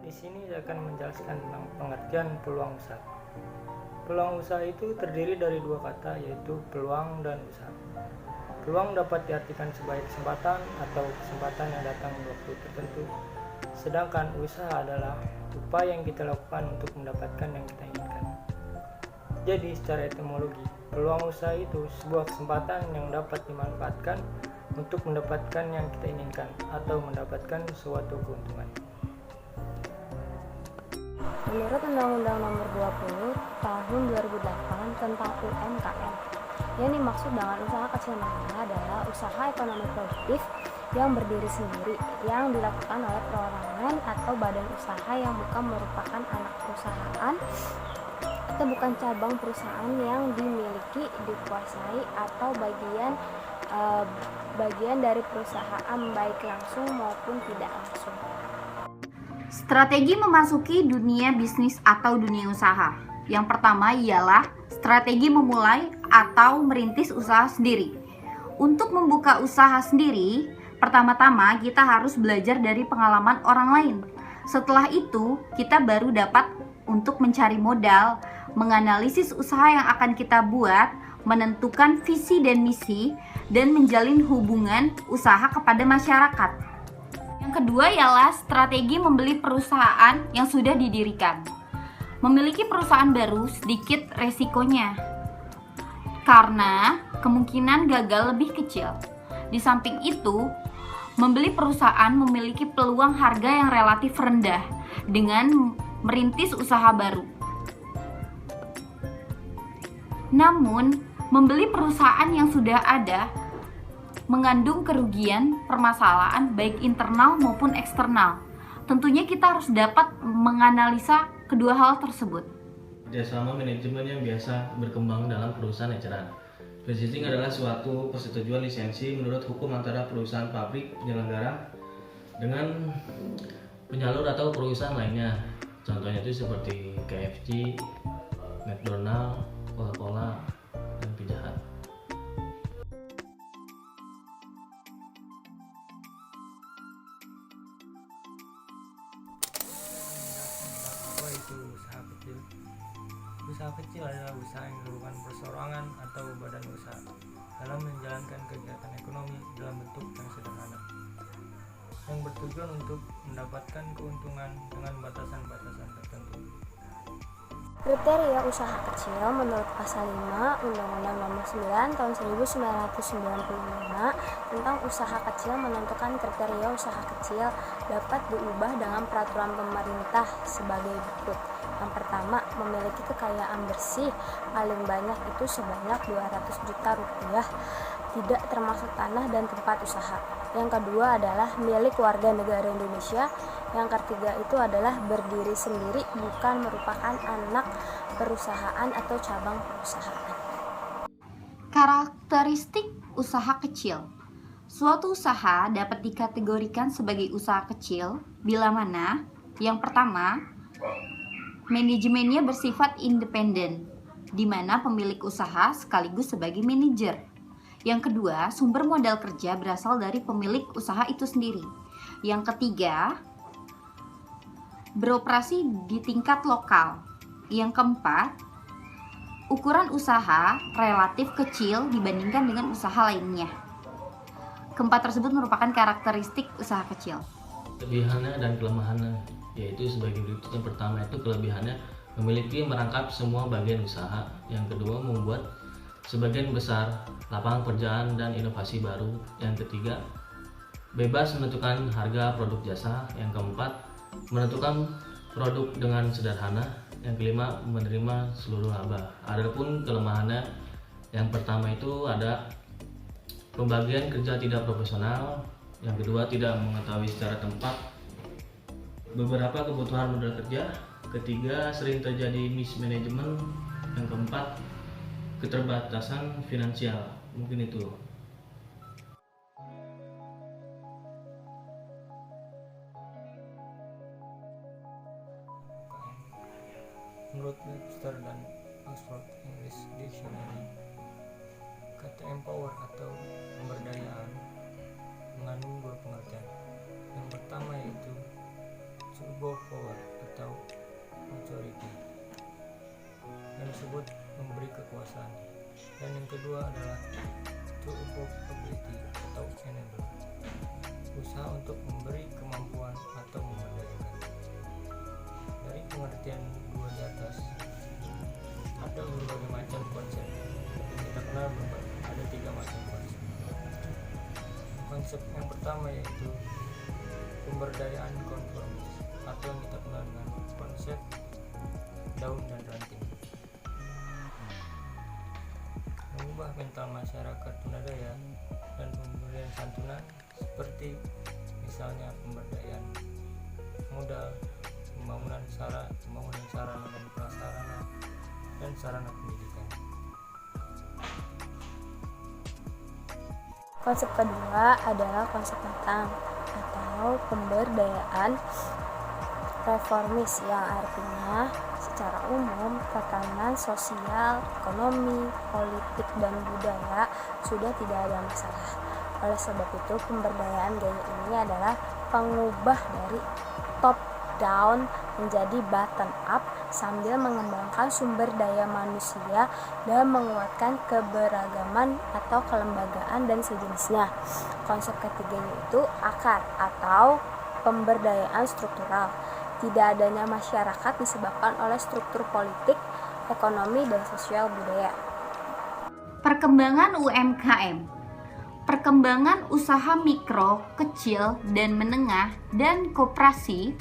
Di sini saya akan menjelaskan tentang pengertian peluang usaha. Peluang usaha itu terdiri dari dua kata, yaitu peluang dan usaha. Peluang dapat diartikan sebagai kesempatan atau kesempatan yang datang di waktu tertentu. Sedangkan usaha adalah upaya yang kita lakukan untuk mendapatkan yang kita inginkan. Jadi secara etimologi, peluang usaha itu sebuah kesempatan yang dapat dimanfaatkan untuk mendapatkan yang kita inginkan atau mendapatkan suatu keuntungan. Menurut Undang-Undang Nomor 20 Tahun 2008 tentang UMKM, yang dimaksud dengan usaha kecil menengah adalah usaha ekonomi produktif yang berdiri sendiri, yang dilakukan oleh perorangan atau badan usaha yang bukan merupakan anak perusahaan atau bukan cabang perusahaan yang dimiliki, dikuasai atau bagian dari perusahaan baik langsung maupun tidak langsung. Strategi memasuki dunia bisnis atau dunia usaha. Yang pertama ialah strategi memulai atau merintis usaha sendiri. Untuk membuka usaha sendiri, pertama-tama kita harus belajar dari pengalaman orang lain. Setelah itu, kita baru dapat untuk mencari modal, menganalisis usaha yang akan kita buat, menentukan visi dan misi, dan menjalin hubungan usaha kepada masyarakat. Yang kedua ialah strategi membeli perusahaan yang sudah didirikan. Memiliki perusahaan baru sedikit resikonya, karena kemungkinan gagal lebih kecil. Di samping itu, membeli perusahaan memiliki peluang harga yang relatif rendah dengan merintis usaha baru. Namun, membeli perusahaan yang sudah ada mengandung kerugian permasalahan baik internal maupun eksternal. Tentunya kita harus dapat menganalisa kedua hal tersebut. Kerjasama manajemen yang biasa berkembang dalam perusahaan eceran. Licensing adalah suatu persetujuan lisensi menurut hukum antara perusahaan pabrik penyelenggara dengan penyalur atau perusahaan lainnya. Contohnya itu seperti KFC, McDonald, Coca-Cola, dan Pizza Hut. Apa itu usaha kecil? Usaha kecil adalah usaha yang dilakukan perseorangan atau badan usaha dalam menjalankan kegiatan ekonomi dalam bentuk yang sederhana, yang bertujuan untuk mendapatkan keuntungan dengan batasan-batasan tertentu. Kriteria usaha kecil menurut Pasal 5 Undang-Undang Nomor 9 Tahun 1995 tentang usaha kecil menentukan kriteria usaha kecil dapat diubah dengan peraturan pemerintah sebagai berikut. Yang pertama, memiliki kekayaan bersih paling banyak itu sebanyak 200 juta rupiah, tidak termasuk tanah dan tempat usaha. Yang kedua adalah milik warga negara Indonesia. Yang ketiga itu adalah berdiri sendiri, bukan merupakan anak perusahaan atau cabang perusahaan. Karakteristik usaha kecil. Suatu usaha dapat dikategorikan sebagai usaha kecil bila mana yang pertama, manajemennya bersifat independen, di mana pemilik usaha sekaligus sebagai manajer. Yang kedua, sumber modal kerja berasal dari pemilik usaha itu sendiri. Yang ketiga, beroperasi di tingkat lokal. Yang keempat, ukuran usaha relatif kecil dibandingkan dengan usaha lainnya. Keempat tersebut merupakan karakteristik usaha kecil. Kelebihannya dan kelemahannya yaitu sebagai berikut. Yang pertama itu kelebihannya memiliki merangkap semua bagian usaha. Yang kedua, membuat sebagian besar lapangan pekerjaan dan inovasi baru. Yang ketiga, bebas menentukan harga produk jasa. Yang keempat, menentukan produk dengan sederhana. Yang kelima, menerima seluruh laba. Adapun kelemahannya, yang pertama itu ada pembagian kerja tidak profesional. Yang kedua, tidak mengetahui secara tempat beberapa kebutuhan modal kerja. Ketiga, sering terjadi mismanagement. Yang keempat, keterbatasan finansial. Mungkin itu. Menurut Webster dan Oxford English Dictionary, kata empower atau pemberdayaan mengandung dua pengertian. Yang pertama yaitu to go forward, kekuasaan. Dan yang kedua adalah to ability atau enable, usaha untuk memberi kemampuan atau memberdayakan. Dari pengertian dua di atas, ada berbagai macam konsep. Kita kenal ada 3 macam konsep. Konsep yang pertama yaitu pemberdayaan konformis atau yang kita kenal dengan konsep daun dan ranting. Mengubah mental masyarakat tunadaya dan pemberian santunan seperti misalnya pemberdayaan modal, pembangunan sarana dan prasarana, dan sarana pendidikan. Konsep kedua adalah konsep datang atau pemberdayaan reformis, yang artinya secara umum tatanan sosial, ekonomi, politik, dan budaya sudah tidak ada masalah. Oleh sebab itu, pemberdayaan gaya ini adalah pengubah dari top down menjadi bottom up sambil mengembangkan sumber daya manusia dan menguatkan keberagaman atau kelembagaan dan sejenisnya. Konsep ketiga yaitu akar atau pemberdayaan struktural. Tidak adanya masyarakat disebabkan oleh struktur politik, ekonomi, dan sosial budaya. Perkembangan UMKM. Perkembangan usaha mikro, kecil, dan menengah, dan koperasi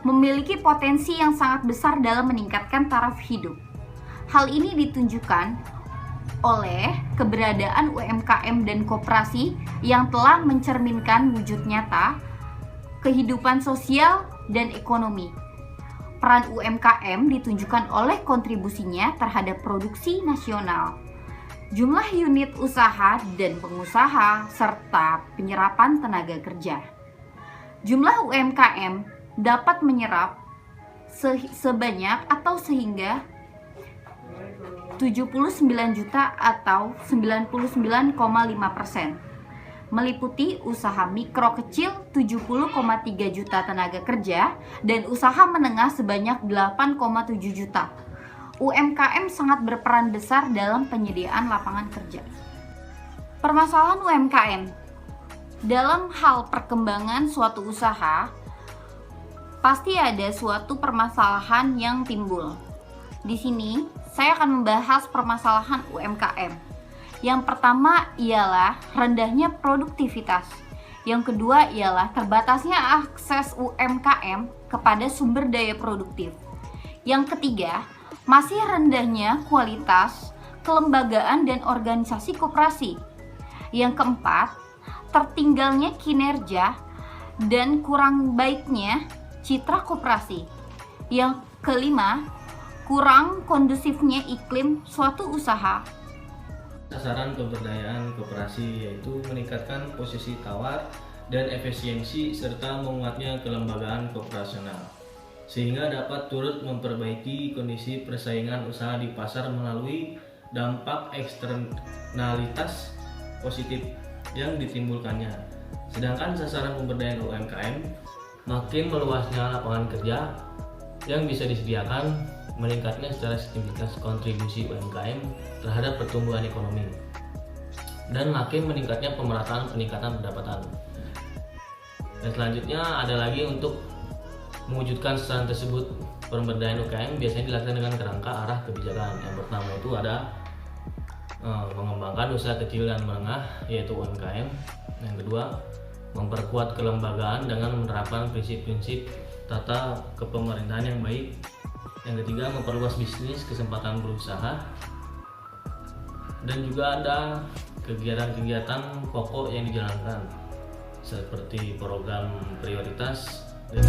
memiliki potensi yang sangat besar dalam meningkatkan taraf hidup. Hal ini ditunjukkan oleh keberadaan UMKM dan koperasi yang telah mencerminkan wujud nyata kehidupan sosial dan ekonomi. Peran UMKM ditunjukkan oleh kontribusinya terhadap produksi nasional, jumlah unit usaha dan pengusaha, serta penyerapan tenaga kerja. Jumlah UMKM dapat menyerap sebanyak atau sehingga 79 juta atau 99,5%, meliputi usaha mikro kecil 70,3 juta tenaga kerja dan usaha menengah sebanyak 8,7 juta. UMKM sangat berperan besar dalam penyediaan lapangan kerja. Permasalahan UMKM dalam hal perkembangan suatu usaha, pasti ada suatu permasalahan yang timbul. Di sini, saya akan membahas permasalahan UMKM. Yang pertama ialah rendahnya produktivitas. Yang kedua ialah terbatasnya akses UMKM kepada sumber daya produktif. Yang ketiga, masih rendahnya kualitas, kelembagaan, dan organisasi koperasi. Yang keempat, tertinggalnya kinerja dan kurang baiknya citra koperasi. Yang kelima, kurang kondusifnya iklim suatu usaha. Sasaran pemberdayaan koperasi yaitu meningkatkan posisi tawar dan efisiensi serta menguatnya kelembagaan kooperasional, sehingga dapat turut memperbaiki kondisi persaingan usaha di pasar melalui dampak eksternalitas positif yang ditimbulkannya. Sedangkan sasaran pemberdayaan UMKM, makin meluasnya lapangan kerja yang bisa disediakan, meningkatnya secara signifikan kontribusi UMKM terhadap pertumbuhan ekonomi, dan makin meningkatnya pemerataan peningkatan pendapatan. Dan selanjutnya ada lagi untuk mewujudkan sasaran tersebut, pemberdayaan UMKM biasanya dilakukan dengan kerangka arah kebijakan. Yang pertama itu ada mengembangkan usaha kecil dan menengah, yaitu UMKM. Yang kedua, memperkuat kelembagaan dengan menerapkan prinsip-prinsip tata kepemerintahan yang baik. Yang ketiga, memperluas bisnis, kesempatan berusaha. Dan juga ada kegiatan-kegiatan pokok yang dijalankan seperti program prioritas dan